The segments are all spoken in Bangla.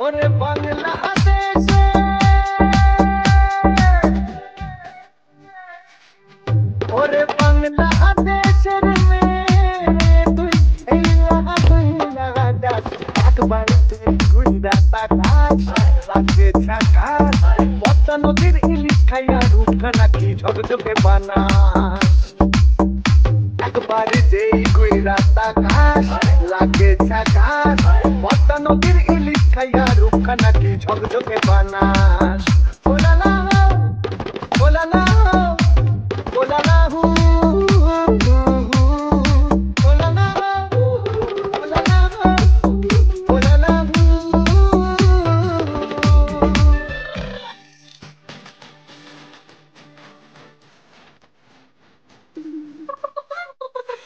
ওরে বাংলাদেশে ওরে বাংলাদেশের মেয়ে তুই এই তুই লাগাস একবার তুই গুন্ডা তাকাস লাগে থাকাস পদ্মা নদীর ইলিশ খাইয়া রূপটা নাকি ঝকঝকে বানাস একবার যেই গুইরা তাকাস লাগে থাকাস পদ্মা নদীর ইলিশ খাইয়া রূপটা নাকি ঝকঝকে বানাস ওলালা ওলালা ওলালা হু ওলালা ওলালা ওলালা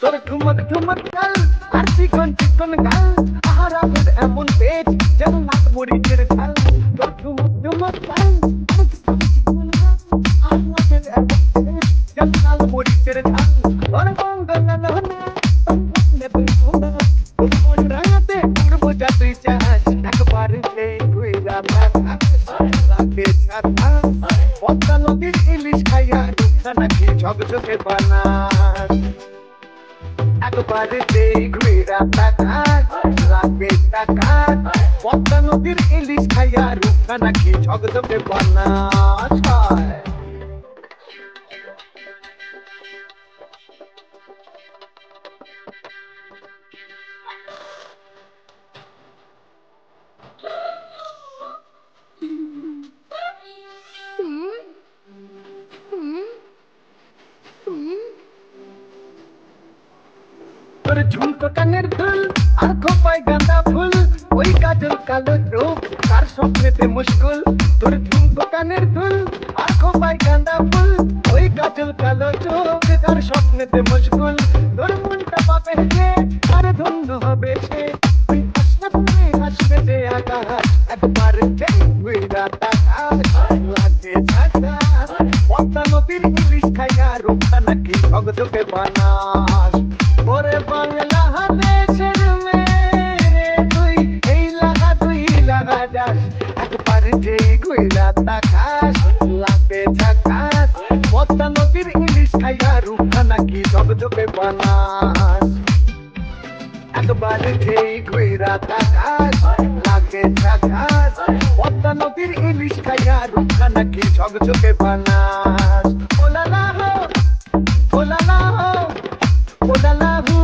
তোর ঠুমক ঠুমক গাল আর চিকন চিকন গাল আহারা ভেদ এমন পেট যেন নাক মরিচের ঝাল তোর ঠুমক ঠুমক গাল আর চিকন চিকন গাল আহারা ভেদ এমন পেট যেন লাল মরিচের ঝাল তোর বঙ্গলা লোনা নেবে সোনা তোর রাঙাতে করবো যা তুই চাস একবার সেই ঘুইরা লাগে ছাতা পদ্মা নদীর ইলিশ খাইয়া রূপটা নাকি ঝকঝকে বানাস একবার যেই ঘুইরা তাকাস লাগবে তাকাস পদ্মা নদীর ইলিশ খাইয়া রূপটা নাকি ঝকঝকে বানাস তোর ঝুমকো কানের দুল আর খোপায় গাঁদা ফুল ওই কাজল কালো চোখ তার স্বপ্নেতে মুশকুল তোর ঝুমকো কানের দুল আর খোপায় গাঁদা ফুল ওই কাজল কালো চোখ তার স্বপ্নেতে মুশকুল তোর মনটা পাবে যে আর ধন্য হবে সে তুই আসলে তুমি আসবে যে আকাশ একবার ঘুইরা তাকাস লাগে থাকাস পদ্মা নদীর ইলিশ খাইয়া রূপটা নাকি ঝকঝকে বানাস ওরে বাংলাদেশের মেয়ে তুই এই লাগা যাস একবার যেই ঘুইরা তাকাস লাগে ঝাকাস পদ্মা নদীর ইলিশ খাইয়া রূপটা নাকি ঝকঝকে বানাস একবার যেই ঘুইরা তাকাস লাগে ঝাকাস পদ্মা নদীর ইলিশ খাইয়া রূপটা নাকি ঝকঝকে বানাস ওলালা হো ওলালা হো ওলালা হো